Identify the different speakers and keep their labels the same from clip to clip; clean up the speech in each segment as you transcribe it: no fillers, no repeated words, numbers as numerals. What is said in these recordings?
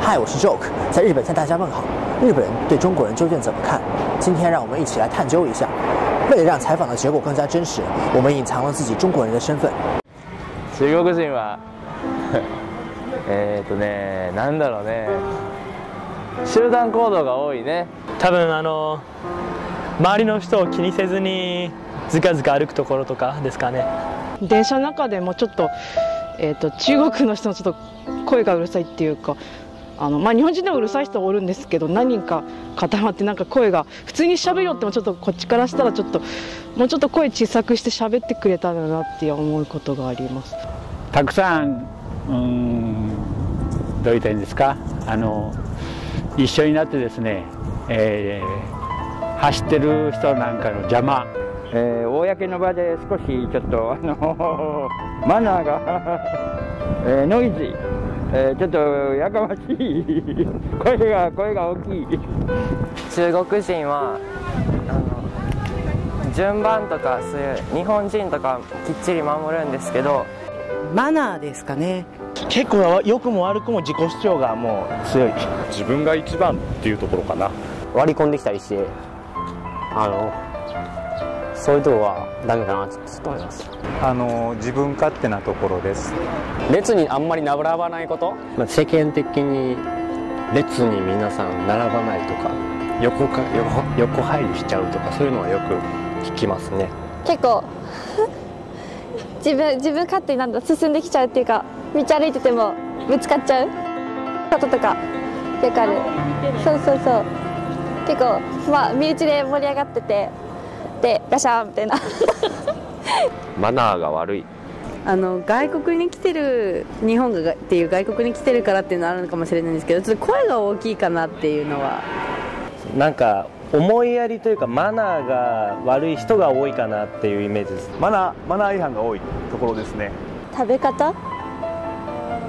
Speaker 1: 嗨，我是 Joke， 在日本向大家问好。日本人对中国人究竟怎么看？今天让我们一起来探究一下。为了让采访的结果更加真实，我们隐藏了自己中国人的身份。
Speaker 2: 中国人はなんだろうね。集団行動が多いね。
Speaker 3: 多分周りの人を気にせずにずかずか歩くところとかですかね。
Speaker 4: 電車の中でもちょっと、中国の人のちょっと声がうるさいっていうか、日本人でもうるさい人おるんですけど、何人か固まってなんか声が普通に喋りよってもちょっとこっちからしたらちょっともうちょっと声小さくして喋ってくれたらなって思うことがあります。
Speaker 5: たくさんどう言ったらいいんですか、一緒になってですね、走ってる人なんかの邪魔、
Speaker 6: 公の場で少しちょっとマナーがノイズ、ちょっとやかましい声が大きい。
Speaker 7: 中国人は順番とかそういう日本人とかきっちり守るんですけど、
Speaker 8: マナーですかね。
Speaker 3: 結構良くも悪くも自己主張がもう強い。
Speaker 9: 自分が一番っていうところかな。
Speaker 10: 割り込んできたりしてそういうところはダメかなと思います。
Speaker 11: 自分勝手なところです。
Speaker 10: 列にあんまり並ばないこと、世間的に列に皆さん並ばないとか横入りしちゃうとか、そういうのはよく聞きますね。
Speaker 12: 結構自分勝手に進んできちゃうっていうか、道歩いててもぶつかっちゃうこととかよくある。そう結構身内で盛り上がってて、でガシャンみたいな
Speaker 2: マナーが悪い。
Speaker 8: 外国に来てる、日本がっていう外国に来てるからっていうのはあるのかもしれないんですけど、ちょっと声が大きいかなっていうのは、
Speaker 3: なんか思いやりというかマナーが悪い人が多いかなっていうイメージです。
Speaker 9: マナー違反が多いところですね。
Speaker 12: 食べ方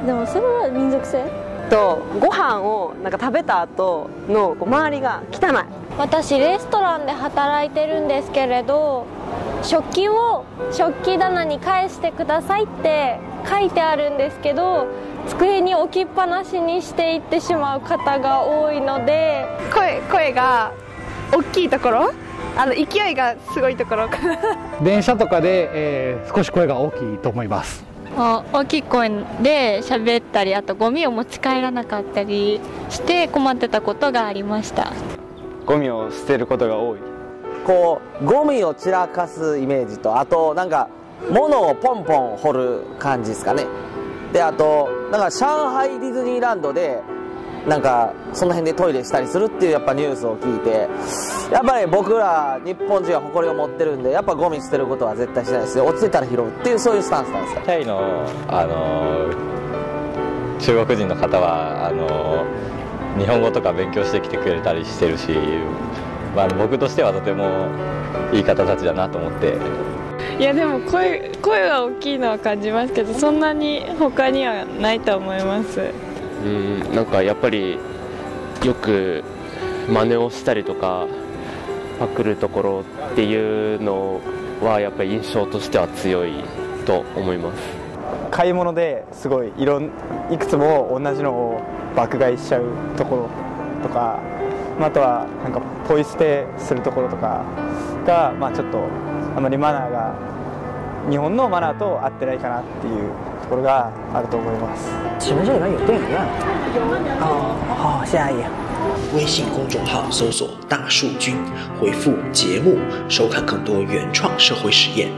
Speaker 12: でもそれは民族性
Speaker 8: とご飯を食べた後の周りが汚い。
Speaker 12: 私レストランで働いてるんですけれど、食器を食器棚に返してくださいって書いてあるんですけど、机に置きっぱなしにしていってしまう方が多いので、声が大きいところ、勢いがすごいところかな。
Speaker 5: 電車とかで、少し声が大きいと思います。
Speaker 13: 大きい声で喋ったり、あとゴミを持ち帰らなかったりして困ってたことがありました。
Speaker 2: ゴミを捨てることが多い。
Speaker 1: ゴミを散らかすイメージと、あと物をポンポン掘る感じですかね。で、あと上海ディズニーランドでその辺でトイレしたりするっていうニュースを聞いて、やっぱり僕ら日本人は誇りを持ってるんで、やっぱゴミ捨てることは絶対しないですよ。落ちてたら拾うっていう、そういうスタンスなんですよ。
Speaker 2: タイの中国人の方は日本語とか勉強してきてくれたりしてるし、僕としてはとてもいい方たちだなと思って。
Speaker 13: いやでも声が大きいのは感じますけど、そんなに他にはないと思います。
Speaker 10: やっぱりよく真似をしたりとかパクるところっていうのはやっぱり印象としては強いと思います。
Speaker 11: 買い物ですごいいくつも同じのを爆買いしちゃうところとか、あとはポイ捨てするところとかが、ちょっとあまりマナーが日本のマナーと合ってないかなっていうところがあると思います。
Speaker 1: 请问这里面有电影院？好，现在也。
Speaker 14: 微信公众号搜索“大树君”，回复“节目”收看更多原创社会实验。